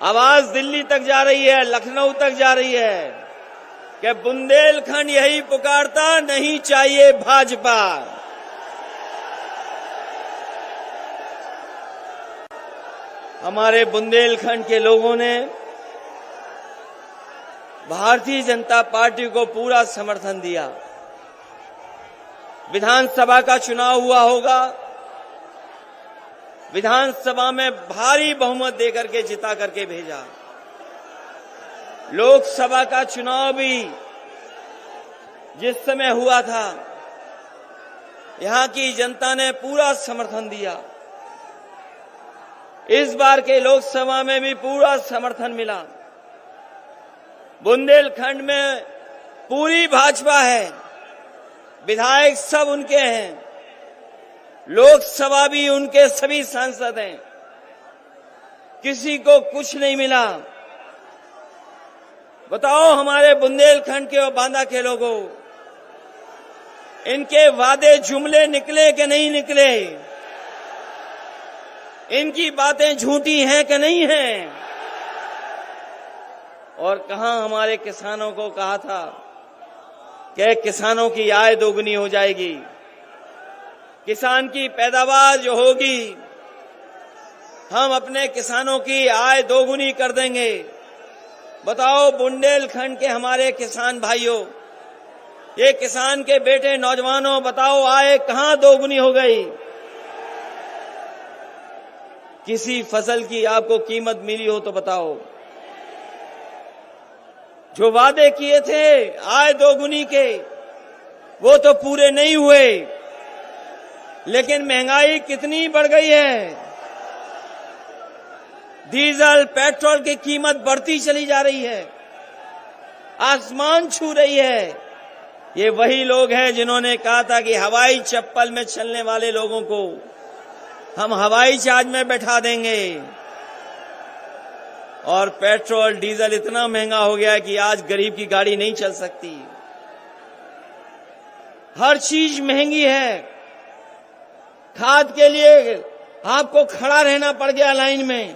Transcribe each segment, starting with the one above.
आवाज दिल्ली तक जा रही है, लखनऊ तक जा रही है कि बुंदेलखंड यही पुकारता, नहीं चाहिए भाजपा। हमारे बुंदेलखंड के लोगों ने भारतीय जनता पार्टी को पूरा समर्थन दिया। विधानसभा का चुनाव हुआ होगा, विधानसभा में भारी बहुमत देकर के जिता करके भेजा। लोकसभा का चुनाव भी जिस समय हुआ था, यहां की जनता ने पूरा समर्थन दिया। इस बार के लोकसभा में भी पूरा समर्थन मिला। बुंदेलखंड में पूरी भाजपा है, विधायक सब उनके हैं, लोकसभा भी उनके सभी सांसद हैं, किसी को कुछ नहीं मिला। बताओ हमारे बुंदेलखंड के और बांदा के लोगों, इनके वादे जुमले निकले कि नहीं निकले? इनकी बातें झूठी हैं कि नहीं हैं? और कहां हमारे किसानों को कहा था कि किसानों की आय दोगुनी हो जाएगी, किसान की पैदावार जो होगी हम अपने किसानों की आय दोगुनी कर देंगे। बताओ बुंदेलखंड के हमारे किसान भाइयों, ये किसान के बेटे नौजवानों, बताओ आय कहां दोगुनी हो गई? किसी फसल की आपको कीमत मिली हो तो बताओ। जो वादे किए थे आय दोगुनी के, वो तो पूरे नहीं हुए। लेकिन महंगाई कितनी बढ़ गई है, डीजल पेट्रोल की कीमत बढ़ती चली जा रही है, आसमान छू रही है। ये वही लोग हैं जिन्होंने कहा था कि हवाई चप्पल में चलने वाले लोगों को हम हवाई जहाज में बैठा देंगे। और पेट्रोल डीजल इतना महंगा हो गया है कि आज गरीब की गाड़ी नहीं चल सकती। हर चीज महंगी है। खाद के लिए आपको खड़ा रहना पड़ गया लाइन में।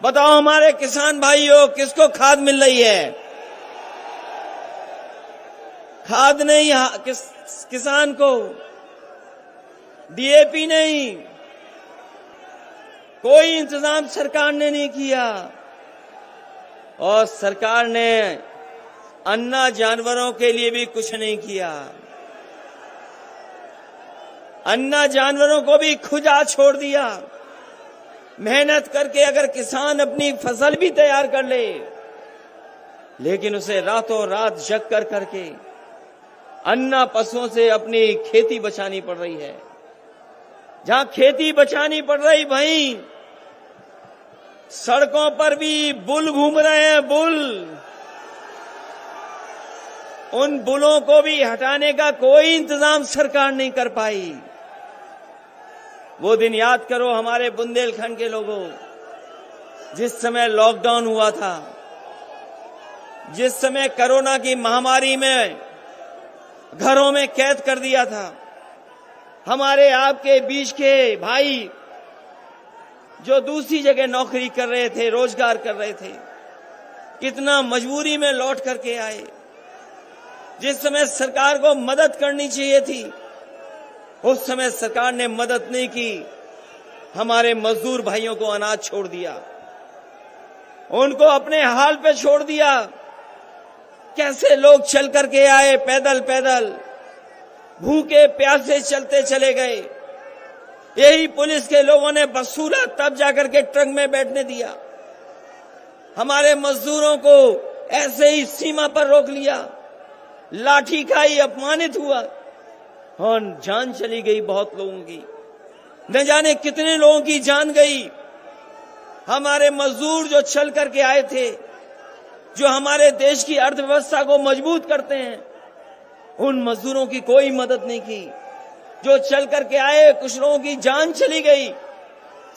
बताओ हमारे किसान भाइयों, किसको खाद मिल रही है? खाद नहीं किसान को, डीएपी नहीं, कोई इंतजाम सरकार ने नहीं किया। और सरकार ने अन्ना जानवरों के लिए भी कुछ नहीं किया। अन्ना जानवरों को भी खुजा छोड़ दिया। मेहनत करके अगर किसान अपनी फसल भी तैयार कर ले, लेकिन उसे रातों रात जग कर करके अन्ना पशुओं से अपनी खेती बचानी पड़ रही है। जहां खेती बचानी पड़ रही, वहीं सड़कों पर भी बुल घूम रहे हैं, बुल। उन बुलों को भी हटाने का कोई इंतजाम सरकार नहीं कर पाई। वो दिन याद करो हमारे बुंदेलखंड के लोगों, जिस समय लॉकडाउन हुआ था, जिस समय कोरोना की महामारी में घरों में कैद कर दिया था। हमारे आपके बीच के भाई जो दूसरी जगह नौकरी कर रहे थे, रोजगार कर रहे थे, कितना मजबूरी में लौट करके आए। जिस समय सरकार को मदद करनी चाहिए थी, उस समय सरकार ने मदद नहीं की। हमारे मजदूर भाइयों को अनाज छोड़ दिया, उनको अपने हाल पे छोड़ दिया। कैसे लोग चल करके आए, पैदल पैदल, भूखे प्यासे चलते चले गए। यही पुलिस के लोगों ने बसूला तब जाकर के ट्रक में बैठने दिया। हमारे मजदूरों को ऐसे ही सीमा पर रोक लिया, लाठी खाई, अपमानित हुआ और जान चली गई बहुत लोगों की। न जाने कितने लोगों की जान गई। हमारे मजदूर जो चल करके आए थे, जो हमारे देश की अर्थव्यवस्था को मजबूत करते हैं, उन मजदूरों की कोई मदद नहीं की। जो चल करके आए, कुछ लोगों की जान चली गई,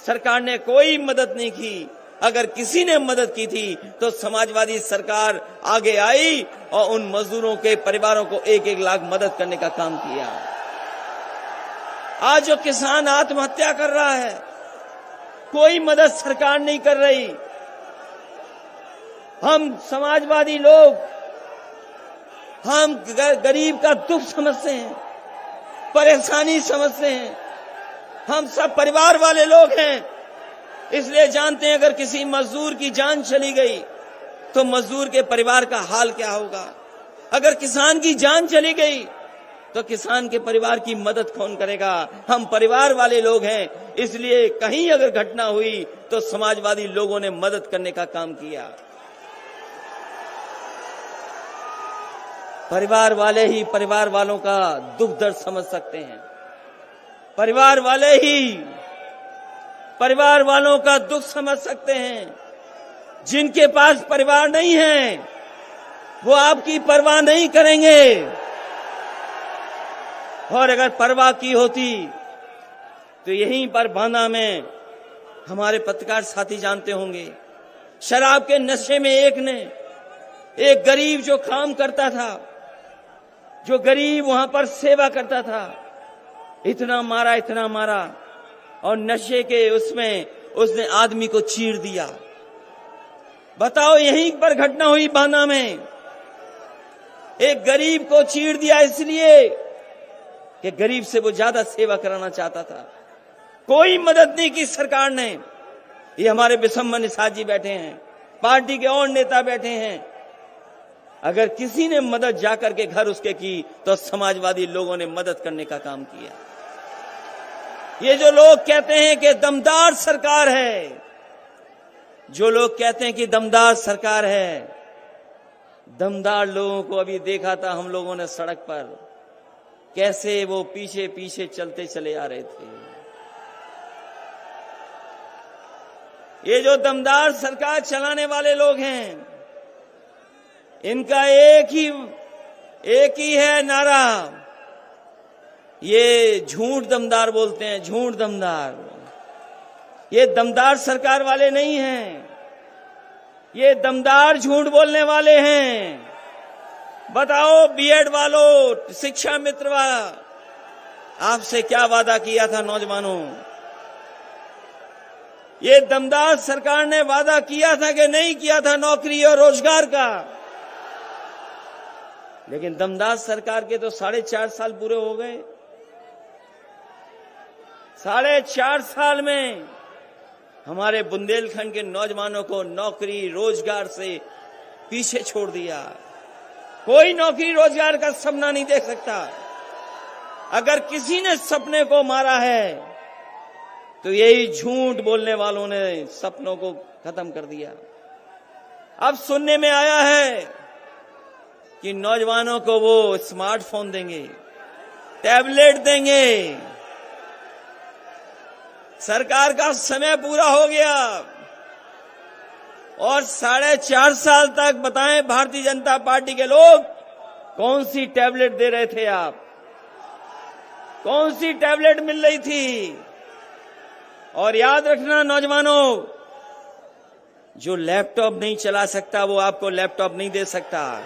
सरकार ने कोई मदद नहीं की। अगर किसी ने मदद की थी तो समाजवादी सरकार आगे आई और उन मजदूरों के परिवारों को 1-1 लाख मदद करने का काम किया। आज जो किसान आत्महत्या कर रहा है, कोई मदद सरकार नहीं कर रही। हम समाजवादी लोग, हम गरीब का दुख समझते हैं, परेशानी समझते हैं। हम सब परिवार वाले लोग हैं, इसलिए जानते हैं अगर किसी मजदूर की जान चली गई तो मजदूर के परिवार का हाल क्या होगा। अगर किसान की जान चली गई तो किसान के परिवार की मदद कौन करेगा। हम परिवार वाले लोग हैं, इसलिए कहीं अगर घटना हुई तो समाजवादी लोगों ने मदद करने का काम किया। परिवार वाले ही परिवार वालों का दुख दर्द समझ सकते हैं। परिवार वाले ही परिवार वालों का दुख समझ सकते हैं। जिनके पास परिवार नहीं है वो आपकी परवाह नहीं करेंगे, और अगर परवाह की होती तो यहीं पर बांदा में हमारे पत्रकार साथी जानते होंगे, शराब के नशे में एक गरीब जो काम करता था, जो गरीब वहां पर सेवा करता था, इतना मारा और नशे के उसमें उसने आदमी को चीर दिया। बताओ, यहीं पर घटना हुई बांदा में, एक गरीब को चीर दिया इसलिए कि गरीब से वो ज्यादा सेवा कराना चाहता था। कोई मदद नहीं की सरकार ने। ये हमारे बिशम्बर निषाद जी बैठे हैं, पार्टी के और नेता बैठे हैं। अगर किसी ने मदद जाकर के घर उसके की तो समाजवादी लोगों ने मदद करने का काम किया। ये जो लोग कहते हैं कि दमदार सरकार है, जो लोग कहते हैं कि दमदार सरकार है, दमदार लोगों को अभी देखा था हम लोगों ने सड़क पर, कैसे वो पीछे पीछे चलते चले आ रहे थे। ये जो दमदार सरकार चलाने वाले लोग हैं, इनका एक ही है नारा, ये झूठ दमदार बोलते हैं, झूठ दमदार। ये दमदार सरकार वाले नहीं हैं, ये दमदार झूठ बोलने वाले हैं। बताओ बीएड वालों, शिक्षा मित्र वाला, आपसे क्या वादा किया था नौजवानों। ये दमदार सरकार ने वादा किया था कि नहीं किया था नौकरी और रोजगार का, लेकिन दमदार सरकार के तो 4.5 साल पूरे हो गए। 4.5 साल में हमारे बुंदेलखंड के नौजवानों को नौकरी रोजगार से पीछे छोड़ दिया। कोई नौकरी रोजगार का सपना नहीं देख सकता। अगर किसी ने सपने को मारा है तो यही झूठ बोलने वालों ने सपनों को खत्म कर दिया। अब सुनने में आया है कि नौजवानों को वो स्मार्टफोन देंगे, टैबलेट देंगे। सरकार का समय पूरा हो गया और 4.5 साल तक बताएं भारतीय जनता पार्टी के लोग कौन सी टैबलेट दे रहे थे आप, कौन सी टैबलेट मिल रही थी। और याद रखना नौजवानों, जो लैपटॉप नहीं चला सकता वो आपको लैपटॉप नहीं दे सकता।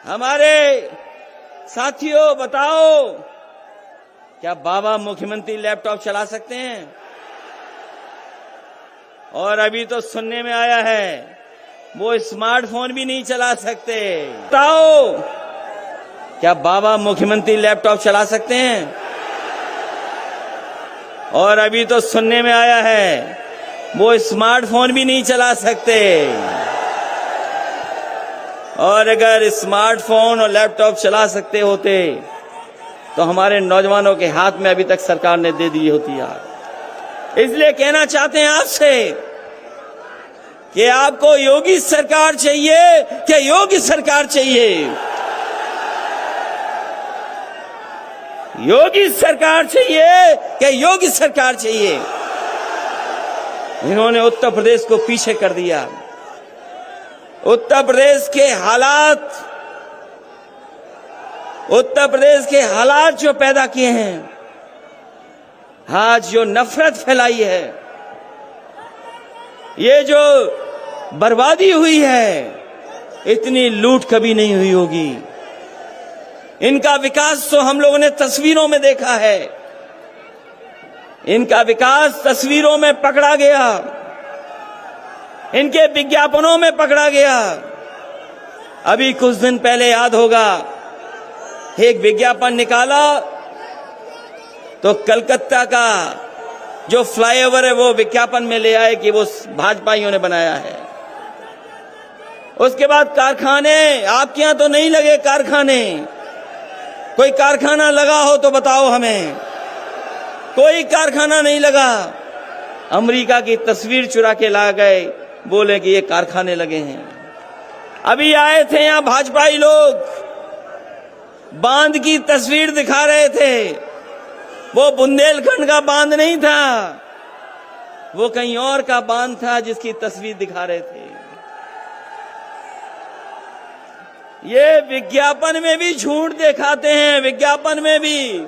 हमारे साथियों बताओ, क्या बाबा मुख्यमंत्री लैपटॉप चला सकते हैं? और अभी तो सुनने में आया है वो स्मार्टफोन भी नहीं चला सकते। बताओ, क्या बाबा मुख्यमंत्री लैपटॉप चला सकते हैं? और अभी तो सुनने में आया है वो स्मार्टफोन भी नहीं चला सकते। और अगर स्मार्टफोन और लैपटॉप चला सकते होते तो हमारे नौजवानों के हाथ में अभी तक सरकार ने दे दी होती यार। इसलिए कहना चाहते हैं आपसे कि आपको योगी सरकार चाहिए कि योगी सरकार चाहिए? योगी सरकार चाहिए कि योगी सरकार चाहिए? इन्होंने उत्तर प्रदेश को पीछे कर दिया। उत्तर प्रदेश के हालात जो पैदा किए हैं, आज जो नफरत फैलाई है, ये जो बर्बादी हुई है, इतनी लूट कभी नहीं हुई होगी। इनका विकास तो हम लोगों ने तस्वीरों में देखा है। इनका विकास तस्वीरों में पकड़ा गया, इनके विज्ञापनों में पकड़ा गया। अभी कुछ दिन पहले याद होगा, एक विज्ञापन निकाला तो कलकत्ता का जो फ्लाईओवर है वो विज्ञापन में ले आए कि वो भाजपाइयों ने बनाया है। उसके बाद कारखाने, आपके यहां तो नहीं लगे कारखाने, कोई कारखाना लगा हो तो बताओ हमें। कोई कारखाना नहीं लगा। अमेरिका की तस्वीर चुरा के ला गए, बोले कि ये कारखाने लगे हैं। अभी आए थे यहां भाजपाई लोग, बांध की तस्वीर दिखा रहे थे। वो बुंदेलखंड का बांध नहीं था, वो कहीं और का बांध था जिसकी तस्वीर दिखा रहे थे। ये विज्ञापन में भी झूठ दिखाते हैं। विज्ञापन में भी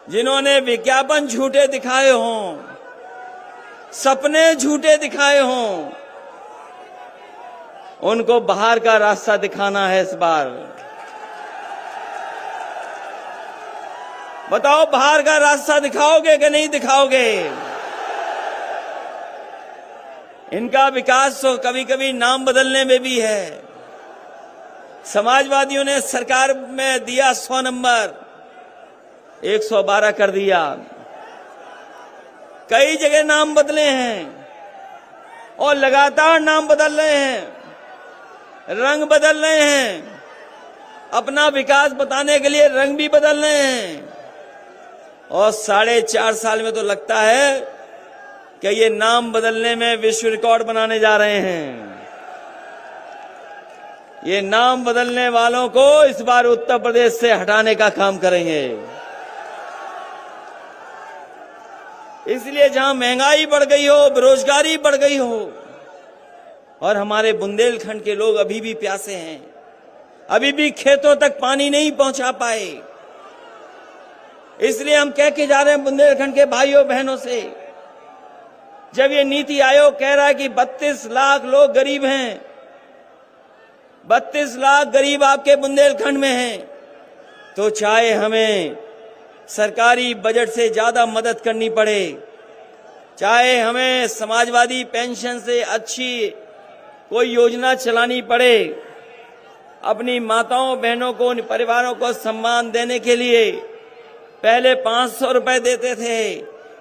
जिन्होंने विज्ञापन झूठे दिखाए हों, सपने झूठे दिखाए हों, उनको बाहर का रास्ता दिखाना है इस बार। बताओ, बाहर का रास्ता दिखाओगे कि नहीं दिखाओगे? इनका विकास तो कभी कभी नाम बदलने में भी है। समाजवादियों ने सरकार में दिया 100 नंबर, 112 कर दिया। कई जगह नाम बदले हैं और लगातार नाम बदल रहे हैं, रंग बदल रहे हैं। अपना विकास बताने के लिए रंग भी बदल रहे हैं। और 4.5 साल में तो लगता है कि ये नाम बदलने में विश्व रिकॉर्ड बनाने जा रहे हैं। ये नाम बदलने वालों को इस बार उत्तर प्रदेश से हटाने का काम करेंगे। इसलिए जहां महंगाई बढ़ गई हो, बेरोजगारी बढ़ गई हो और हमारे बुंदेलखंड के लोग अभी भी प्यासे हैं, अभी भी खेतों तक पानी नहीं पहुंचा पाए, इसलिए हम कह के जा रहे हैं बुंदेलखंड के भाइयों बहनों से, जब ये नीति आयोग कह रहा है कि 32 लाख लोग गरीब हैं, 32 लाख गरीब आपके बुंदेलखंड में हैं, तो चाहे हमें सरकारी बजट से ज्यादा मदद करनी पड़े, चाहे हमें समाजवादी पेंशन से अच्छी कोई योजना चलानी पड़े, अपनी माताओं बहनों को, उन परिवारों को सम्मान देने के लिए पहले 500 रुपए देते थे,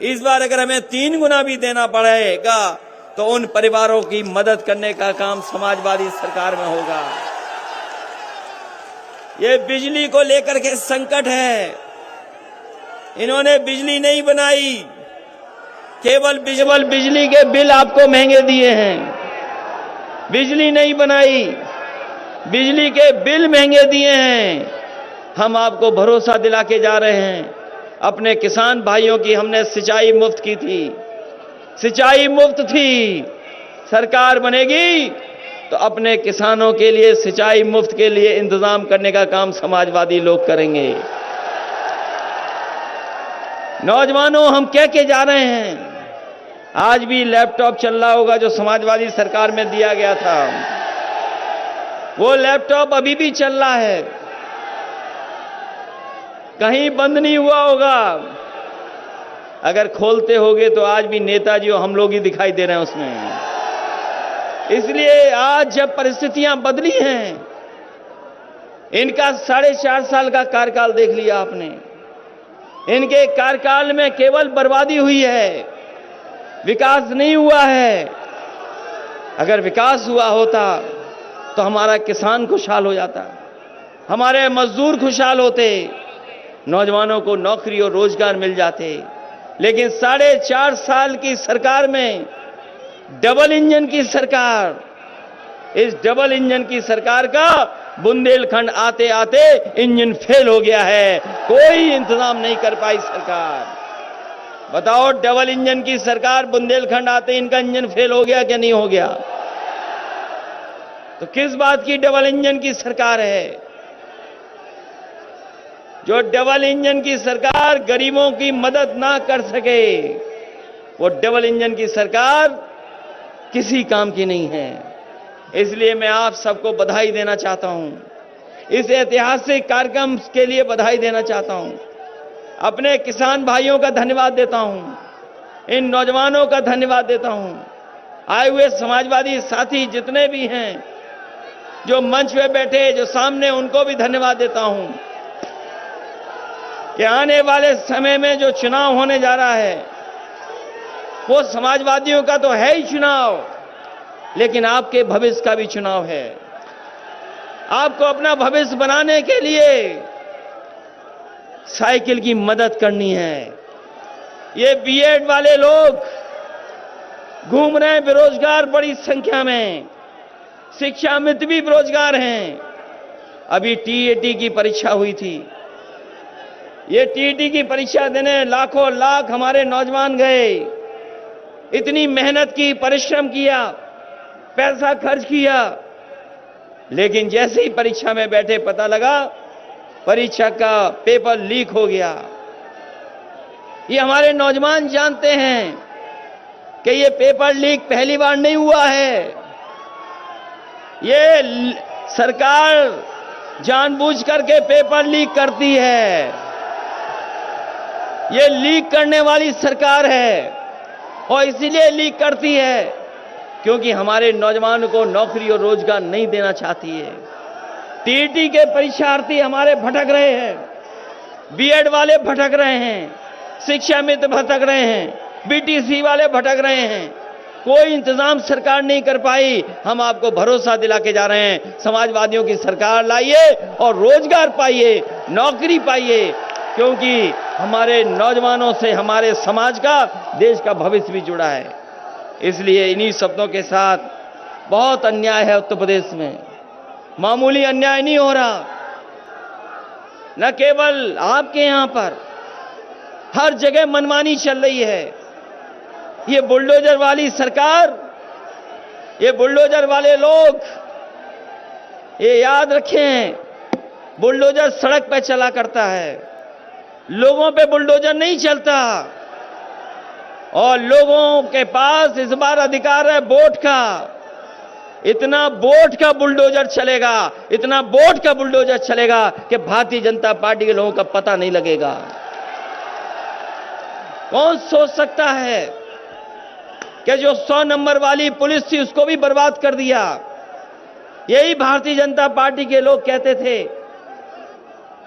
इस बार अगर हमें 3 गुना भी देना पड़ेगा तो उन परिवारों की मदद करने का काम समाजवादी सरकार में होगा। ये बिजली को लेकर के संकट है। इन्होंने बिजली नहीं बनाई, केवल बिजली के बिल आपको महंगे दिए हैं। बिजली नहीं बनाई, बिजली के बिल महंगे दिए हैं। हम आपको भरोसा दिला के जा रहे हैं, अपने किसान भाइयों की हमने सिंचाई मुफ्त की थी, सिंचाई मुफ्त थी। सरकार बनेगी तो अपने किसानों के लिए सिंचाई मुफ्त के लिए इंतजाम करने का काम समाजवादी लोग करेंगे। नौजवानों, हम कह के जा रहे हैं, आज भी लैपटॉप चल रहा होगा जो समाजवादी सरकार में दिया गया था, वो लैपटॉप अभी भी चल रहा है, कहीं बंद नहीं हुआ होगा। अगर खोलते होगे तो आज भी नेताजी और हम लोग ही दिखाई दे रहे हैं उसमें। इसलिए आज जब परिस्थितियां बदली हैं, इनका 4.5 साल का कार्यकाल देख लिया आपने, इनके कार्यकाल में केवल बर्बादी हुई है, विकास नहीं हुआ है। अगर विकास हुआ होता तो हमारा किसान खुशहाल हो जाता, हमारे मजदूर खुशहाल होते, नौजवानों को नौकरी और रोजगार मिल जाते। लेकिन 4.5 साल की सरकार में डबल इंजन की सरकार, इस डबल इंजन की सरकार का बुंदेलखंड आते आते इंजन फेल हो गया है, कोई इंतजाम नहीं कर पाई सरकार। बताओ, डबल इंजन की सरकार, बुंदेलखंड आते इनका इंजन फेल हो गया क्या नहीं हो गया? तो किस बात की डबल इंजन की सरकार है? जो डबल इंजन की सरकार गरीबों की मदद ना कर सके, वो डबल इंजन की सरकार किसी काम की नहीं है। इसलिए मैं आप सबको बधाई देना चाहता हूं इस ऐतिहासिक कार्यक्रम के लिए बधाई देना चाहता हूं। अपने किसान भाइयों का धन्यवाद देता हूं, इन नौजवानों का धन्यवाद देता हूं, आए हुए समाजवादी साथी जितने भी हैं, जो मंच पे बैठे, जो सामने, उनको भी धन्यवाद देता हूं कि आने वाले समय में जो चुनाव होने जा रहा है वो समाजवादियों का तो है ही चुनाव, लेकिन आपके भविष्य का भी चुनाव है। आपको अपना भविष्य बनाने के लिए साइकिल की मदद करनी है। ये बीएड वाले लोग घूम रहे हैं बेरोजगार बड़ी संख्या में, शिक्षा मित्र भी बेरोजगार हैं। अभी टीईटी की परीक्षा हुई थी। ये टीईटी की परीक्षा देने लाखों लाख हमारे नौजवान गए, इतनी मेहनत की, परिश्रम किया, पैसा खर्च किया, लेकिन जैसे ही परीक्षा में बैठे पता लगा परीक्षा का पेपर लीक हो गया। ये हमारे नौजवान जानते हैं कि ये पेपर लीक पहली बार नहीं हुआ है। ये सरकार जानबूझ करके पेपर लीक करती है। ये लीक करने वाली सरकार है और इसीलिए लीक करती है क्योंकि हमारे नौजवानों को नौकरी और रोजगार नहीं देना चाहती है। टीईटी के परीक्षार्थी हमारे भटक रहे हैं, बीएड वाले भटक रहे हैं, शिक्षा मित्र भटक रहे हैं, बीटीसी वाले भटक रहे हैं। कोई इंतजाम सरकार नहीं कर पाई। हम आपको भरोसा दिला के जा रहे हैं, समाजवादियों की सरकार लाइए और रोजगार पाइए, नौकरी पाइए, क्योंकि हमारे नौजवानों से हमारे समाज का, देश का भविष्य भी जुड़ा है। इसलिए इन्हीं शब्दों के साथ, बहुत अन्याय है उत्तर प्रदेश में, मामूली अन्याय नहीं हो रहा। न केवल आपके यहां पर, हर जगह मनमानी चल रही है। ये बुलडोजर वाली सरकार, ये बुलडोजर वाले लोग, ये याद रखें, बुलडोजर सड़क पे चला करता है, लोगों पे बुलडोजर नहीं चलता। और लोगों के पास इस बार अधिकार है वोट का। इतना वोट का बुलडोजर चलेगा, इतना वोट का बुलडोजर चलेगा कि भारतीय जनता पार्टी के लोगों का पता नहीं लगेगा। कौन सोच सकता है कि जो 100 नंबर वाली पुलिस थी उसको भी बर्बाद कर दिया। यही भारतीय जनता पार्टी के लोग कहते थे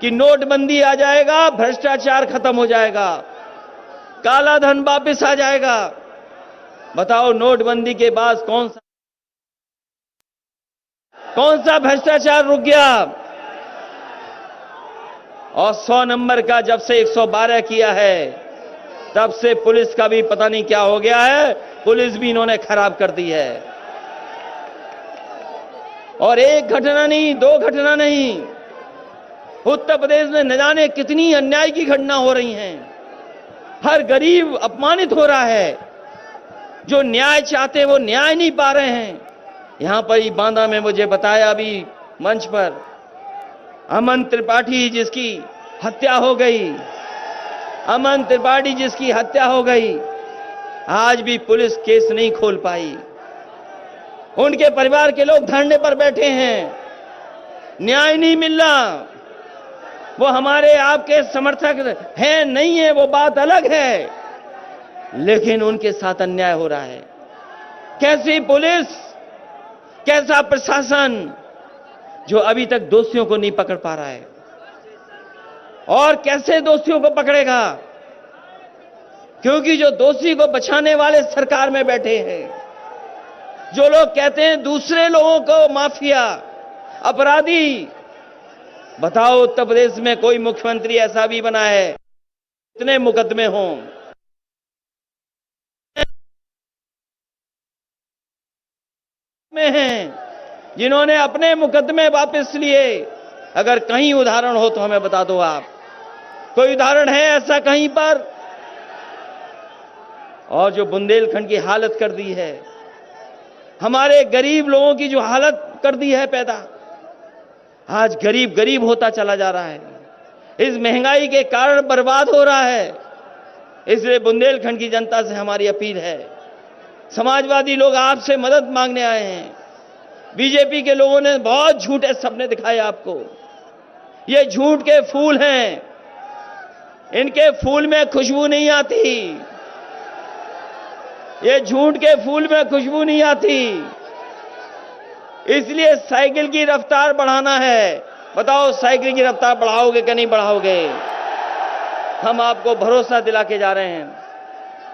कि नोटबंदी आ जाएगा, भ्रष्टाचार खत्म हो जाएगा, काला धन वापस आ जाएगा। बताओ, नोटबंदी के बाद कौन सा भ्रष्टाचार रुक गया? और 100 नंबर का जब से 112 किया है, तब से पुलिस का भी पता नहीं क्या हो गया है। पुलिस भी इन्होंने खराब कर दी है। और एक घटना नहीं, दो घटना नहीं, उत्तर प्रदेश में न जाने कितनी अन्याय की घटना हो रही हैं। हर गरीब अपमानित हो रहा है। जो न्याय चाहते वो न्याय नहीं पा रहे हैं। यहां पर ही बांदा में मुझे बताया अभी मंच पर, अमन त्रिपाठी जिसकी हत्या हो गई, अमन त्रिपाठी जिसकी हत्या हो गई, आज भी पुलिस केस नहीं खोल पाई। उनके परिवार के लोग धरने पर बैठे हैं, न्याय नहीं मिल रहा। वो हमारे आपके समर्थक हैं नहीं है, वो बात अलग है, लेकिन उनके साथ अन्याय हो रहा है। कैसी पुलिस, कैसा प्रशासन जो अभी तक दोषियों को नहीं पकड़ पा रहा है, और कैसे दोषियों को पकड़ेगा? क्योंकि जो दोषी को बचाने वाले सरकार में बैठे हैं। जो लोग कहते हैं दूसरे लोगों को माफिया, अपराधी। बताओ, उत्तर प्रदेश में कोई मुख्यमंत्री ऐसा भी बना है इतने मुकदमे हों? में हैं जिन्होंने अपने मुकदमे वापस लिए। अगर कहीं उदाहरण हो तो हमें बता दो आप, कोई उदाहरण है ऐसा कहीं पर? और जो बुंदेलखंड की हालत कर दी है, हमारे गरीब लोगों की जो हालत कर दी है पैदा, आज गरीब गरीब होता चला जा रहा है, इस महंगाई के कारण बर्बाद हो रहा है। इसलिए बुंदेलखंड की जनता से हमारी अपील है, समाजवादी लोग आपसे मदद मांगने आए हैं। बीजेपी के लोगों ने बहुत झूठे सपने दिखाए आपको, ये झूठ के फूल हैं, इनके फूल में खुशबू नहीं आती, ये झूठ के फूल में खुशबू नहीं आती। इसलिए साइकिल की रफ्तार बढ़ाना है। बताओ साइकिल की रफ्तार बढ़ाओगे कि नहीं बढ़ाओगे? हम आपको भरोसा दिला के जा रहे हैं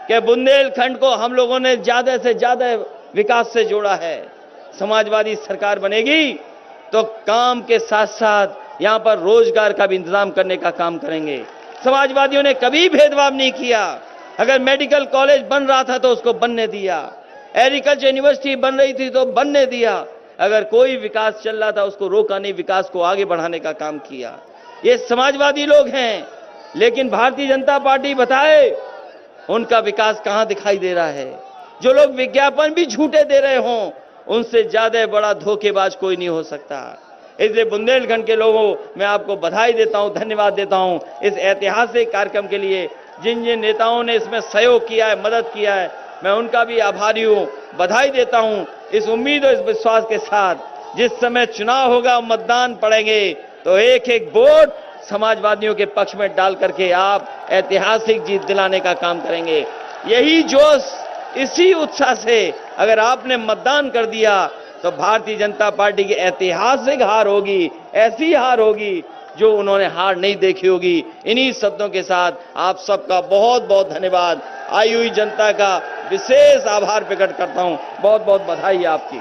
कि बुंदेलखंड को हम लोगों ने ज्यादा से ज्यादा विकास से जोड़ा है। समाजवादी सरकार बनेगी तो काम के साथ साथ यहां पर रोजगार का भी इंतजाम करने का काम करेंगे। समाजवादियों ने कभी भेदभाव नहीं किया। अगर मेडिकल कॉलेज बन रहा था तो उसको बनने दिया, एग्रीकल्चर यूनिवर्सिटी बन रही थी तो बनने दिया। अगर कोई विकास चल रहा था उसको रोका नहीं, विकास को आगे बढ़ाने का काम किया। ये समाजवादी लोग हैं। लेकिन भारतीय जनता पार्टी बताए उनका विकास कहां दिखाई दे रहा है? जो लोग विज्ञापन भी झूठे दे रहे हों, उनसे ज्यादा बड़ा धोखेबाज कोई नहीं हो सकता। इसलिए बुंदेलखंड के लोगों मैं आपको बधाई देता हूं, धन्यवाद देता हूं इस ऐतिहासिक कार्यक्रम के लिए। जिन जिन नेताओं ने इसमें सहयोग किया है, मदद किया है, मैं उनका भी आभारी हूं, बधाई देता हूं। इस उम्मीद और इस विश्वास के साथ जिस समय चुनाव होगा, मतदान पड़ेंगे तो एक एक वोट समाजवादियों के पक्ष में डाल करके आप ऐतिहासिक जीत दिलाने का काम करेंगे। यही जोश, इसी उत्साह से अगर आपने मतदान कर दिया तो भारतीय जनता पार्टी की ऐतिहासिक हार होगी, ऐसी हार होगी जो उन्होंने हार नहीं देखी होगी। इन्हीं शब्दों के साथ आप सबका बहुत बहुत धन्यवाद, आई हुई जनता का विशेष आभार प्रकट करता हूं। बहुत बहुत बधाई आपकी।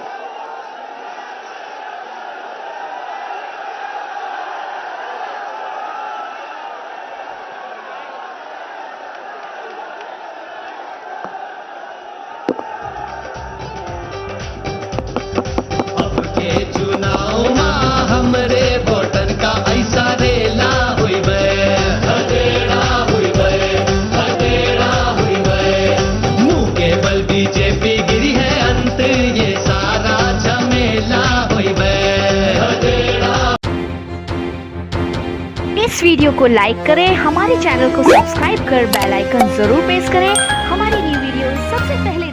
इस वीडियो को लाइक करें, हमारे चैनल को सब्सक्राइब कर बेल आइकन जरूर प्रेस करें। हमारी न्यू वीडियो सबसे पहले